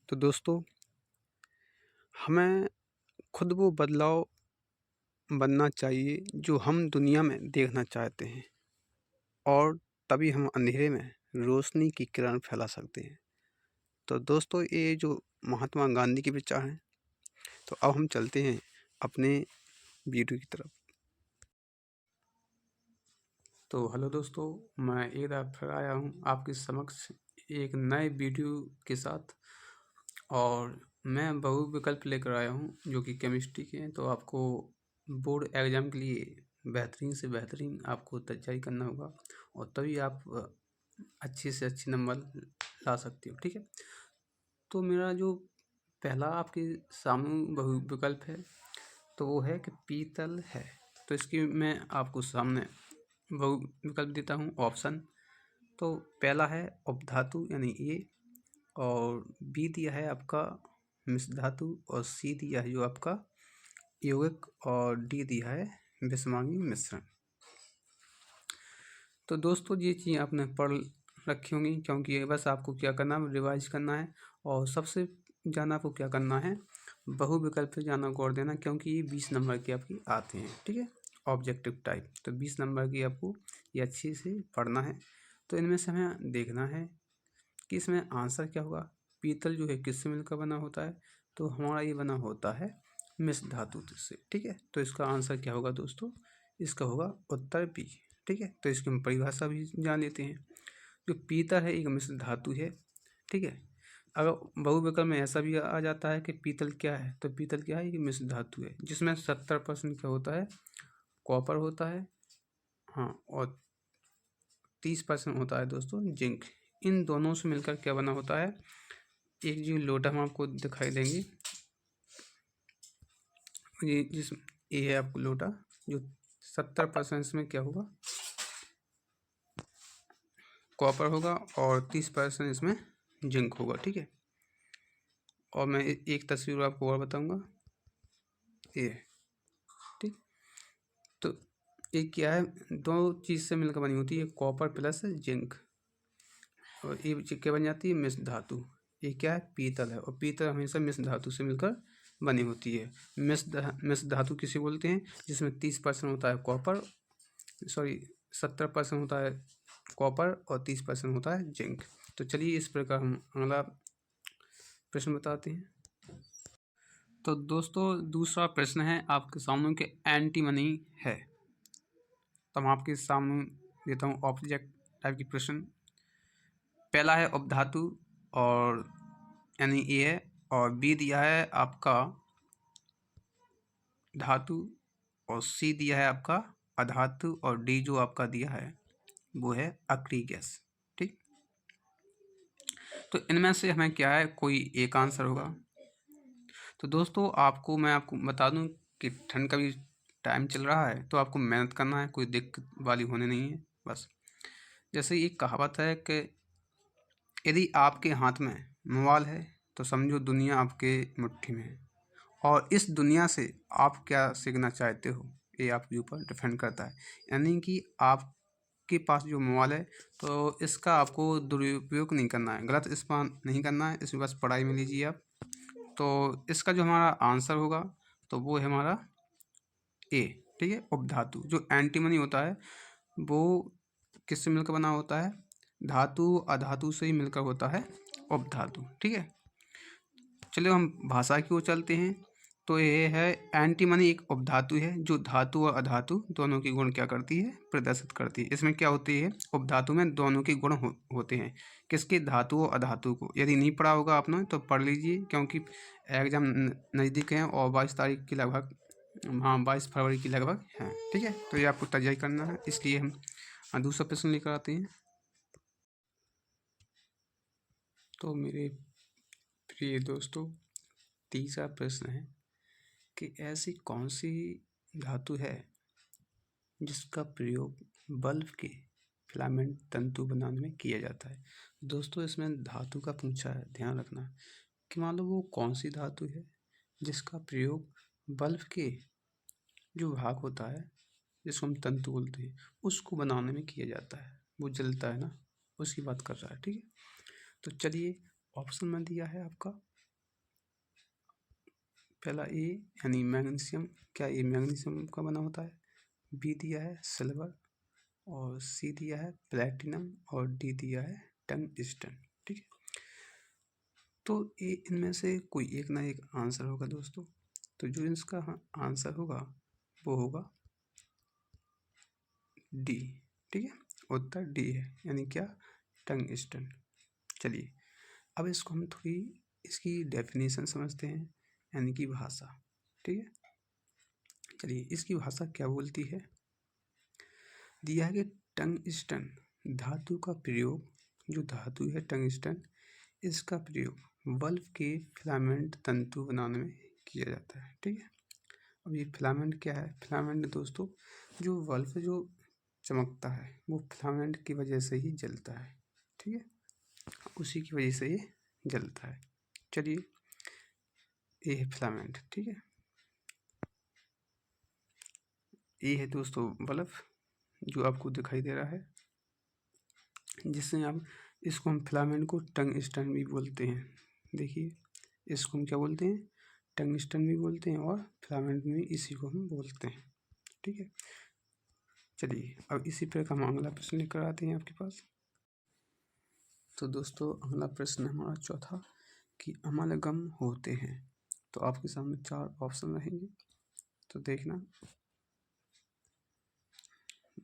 तो दोस्तों, हमें खुद वो बदलाव बनना चाहिए जो हम दुनिया में देखना चाहते हैं, और तभी हम अंधेरे में रोशनी की किरण फैला सकते हैं। तो दोस्तों, ये जो महात्मा गांधी के विचार हैं, तो अब हम चलते हैं अपने वीडियो की तरफ। तो हेलो दोस्तों, मैं एक बार फिर आया हूँ आपके समक्ष एक नए वीडियो के साथ, और मैं बहुविकल्प लेकर आया हूँ जो कि केमिस्ट्री के हैं। तो आपको बोर्ड एग्ज़ाम के लिए बेहतरीन से बेहतरीन आपको तैयारी करना होगा, और तभी आप अच्छे से अच्छे नंबर ला सकते हो। ठीक है, तो मेरा जो पहला आपके सामने बहुविकल्प है, तो वो है कि पीतल है। तो इसकी मैं आपको सामने बहुविकल्प देता हूँ ऑप्शन। तो पहला है उपधातु यानी ए, और बी दिया है आपका मिश्र धातु, और सी दिया है जो आपका यौगिक, और डी दिया है विषमांगी मिश्रण। तो दोस्तों, ये चीज़ आपने पढ़ रखी होंगी, क्योंकि ये बस आपको क्या करना है, रिवाइज करना है। और सबसे ज़्यादा आपको क्या करना है, बहुविकल्प पे ज़्यादा गौर देना, क्योंकि ये 20 नंबर की आपकी आते हैं। ठीक है, ऑब्जेक्टिव टाइप। तो 20 नंबर की आपको ये अच्छे से पढ़ना है। तो इनमें से हमें देखना है कि इसमें आंसर क्या होगा। पीतल जो है किससे मिलकर बना होता है, तो हमारा ये बना होता है मिश्र धातु से। ठीक है, तो इसका आंसर क्या होगा दोस्तों, इसका होगा उत्तर बी। ठीक है, तो इसकी हम परिभाषा भी जान लेते हैं। जो पीतल है एक मिश्र धातु है। ठीक है, अगर बहुविकल्प में ऐसा भी आ जाता है कि पीतल क्या है, तो पीतल क्या है, ये मिश्र धातु है जिसमें 70% क्या होता है, कॉपर होता है। हाँ, और 30% होता है दोस्तों जिंक। इन दोनों से मिलकर क्या बना होता है, एक जो लोटा हम आपको दिखाई देंगे, ये है आपको लोटा, जो 70% इसमें क्या होगा, कॉपर होगा, और 30% इसमें जिंक होगा। ठीक है, और मैं एक तस्वीर आपको और बताऊंगा, ये। ठीक, तो ये क्या है, दो चीज़ से मिलकर बनी होती है, कॉपर प्लस जिंक, और ये क्या बन जाती है, मिश्र धातु। ये क्या है, पीतल है, और पीतल हमेशा मिश्र धातु से मिलकर बनी होती है। मिश्र धातु किसे बोलते हैं, जिसमें 30% होता है कॉपर, सॉरी 70% होता है कॉपर, और 30% होता है जिंक। तो चलिए इस प्रकार हम अगला प्रश्न बताते हैं। तो दोस्तों, दूसरा प्रश्न है आपके सामने के एंटीमनी है। तो मैं आपके सामने देता हूँ ऑब्जेक्ट टाइप की प्रश्न। पहला है उपधातु, और यानी ए है, और बी दिया है आपका धातु, और सी दिया है आपका अधातु, और डी जो आपका दिया है वो है अक्रिय गैस। ठीक, तो इनमें से हमें क्या है, कोई एक आंसर होगा। तो दोस्तों, मैं आपको बता दूं कि ठंड का भी टाइम चल रहा है, तो आपको मेहनत करना है, कोई दिक्कत वाली होने नहीं है। बस जैसे एक कहावत है कि यदि आपके हाथ में मोबाइल है, तो समझो दुनिया आपके मुट्ठी में है, और इस दुनिया से आप क्या सीखना चाहते हो, ये आपके ऊपर डिपेंड करता है। यानी कि आपके पास जो मोबाइल है, तो इसका आपको दुरुपयोग नहीं करना है, गलत इस्तेमाल नहीं करना है, इसमें बस पढ़ाई में लीजिए आप। तो इसका जो हमारा आंसर होगा, तो वो है हमारा ए। ठीक है, उपधातु। जो एंटीमनी होता है वो किससे मिलकर बना होता है, धातु अधातु से ही मिलकर होता है उपधातु। ठीक है, चलिए हम भाषा की ओर चलते हैं। तो ये है, एंटीमनी एक उपधातु है जो धातु और अधातु दोनों के गुण क्या करती है, प्रदर्शित करती है। इसमें क्या होती है, उपधातु में दोनों के गुण होते हैं। किसके, धातु और अधातु को। यदि नहीं पढ़ा होगा आपने तो पढ़ लीजिए, क्योंकि एग्जाम नज़दीक है, और 22 तारीख की लगभग, हाँ 22 फरवरी की लगभग है। ठीक है, तो ये आपको तैयारी करना है, इसलिए हम दूसरा प्रश्न लेकर आते हैं। तो मेरे प्रिय दोस्तों, तीसरा प्रश्न है कि ऐसी कौन सी धातु है जिसका प्रयोग बल्ब के फिलामेंट तंतु बनाने में किया जाता है। दोस्तों, इसमें धातु का पूछा है, ध्यान रखना कि मान लो वो कौन सी धातु है जिसका प्रयोग बल्ब के जो भाग होता है, जिसको हम तंतु बोलते हैं, उसको बनाने में किया जाता है। वो जलता है ना, उसकी बात कर रहा है। ठीक है, तो चलिए ऑप्शन में दिया है आपका पहला ए यानी मैग्नीशियम, क्या ये मैग्नीशियम का बना होता है। बी दिया है सिल्वर, और सी दिया है प्लेटिनम, और डी दिया है टंगस्टन। ठीक है, तो ये इनमें से कोई एक ना एक आंसर होगा दोस्तों। तो जो इसका आंसर होगा वो होगा डी। ठीक है, उत्तर डी है, यानी क्या, टंगस्टन। चलिए अब इसको हम थोड़ी इसकी डेफिनेशन समझते हैं, यानी कि भाषा। ठीक है, चलिए इसकी भाषा क्या बोलती है। दिया है कि टंगस्टन धातु का प्रयोग, जो धातु है टंगस्टन, इसका प्रयोग बल्ब के फिलामेंट तंतु बनाने में किया जाता है। ठीक है, अब ये फिलामेंट क्या है। फिलामेंट दोस्तों, जो बल्ब जो चमकता है वो फिलामेंट की वजह से ही जलता है। ठीक है, उसी की वजह से ये जलता है। चलिए ये है फिलामेंट। ठीक है, ये है दोस्तों बल्ब जो आपको दिखाई दे रहा है, जिससे आप इसको हम फिलामेंट को टंगस्टन भी बोलते हैं। देखिए इसको हम क्या बोलते हैं, टंगस्टन भी बोलते हैं, और फिलामेंट में इसी को हम बोलते हैं। ठीक है, चलिए अब इसी प्रकार हम अगला प्रश्न लेकर आते हैं आपके पास। तो दोस्तों अगला प्रश्न हमारा चौथा कि अमालगम होते हैं। तो आपके सामने 4 ऑप्शन रहेंगे, तो देखना।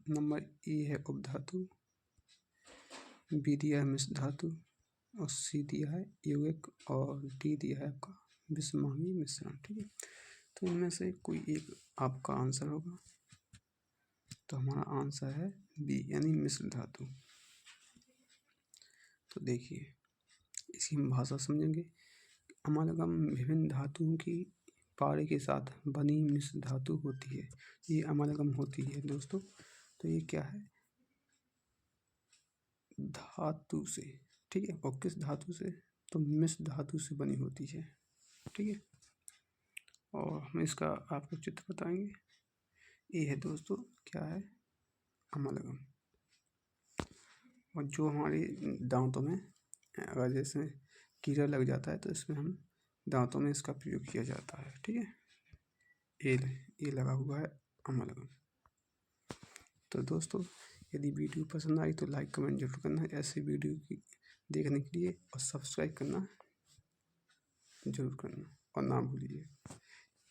नंबर ए है उपधातु, बी दिया है मिश्र धातु, और सी दिया है यौगिक, और डी दिया है आपका विषमांगी मिश्रण। ठीक है, तो इनमें से कोई एक आपका आंसर होगा। तो हमारा आंसर है बी, यानी मिश्र धातु। तो देखिए इसकी हम भाषा समझेंगे। अमालगम विभिन्न धातुओं की पारे के साथ बनी मिश्र धातु होती है, ये अमालगम होती है दोस्तों। तो ये क्या है, धातु से। ठीक है, और किस धातु से, तो मिश्र धातु से बनी होती है। ठीक है, और हम इसका आपको चित्र बताएंगे। ये है दोस्तों क्या है, अमालगम। और जो हमारे दांतों में अगर जैसे कीड़ा लग जाता है तो इसमें हम दांतों में इसका प्रयोग किया जाता है। ठीक है, ये लगा हुआ है अमालगम। तो दोस्तों यदि वीडियो पसंद आई तो लाइक कमेंट जरूर करना, ऐसे वीडियो की देखने के लिए, और सब्सक्राइब करना जरूर करना, और ना भूलिए।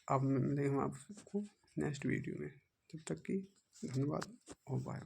अब मिलेंगे हम आपको नेक्स्ट वीडियो में, तब तक की धन्यवाद और बाय।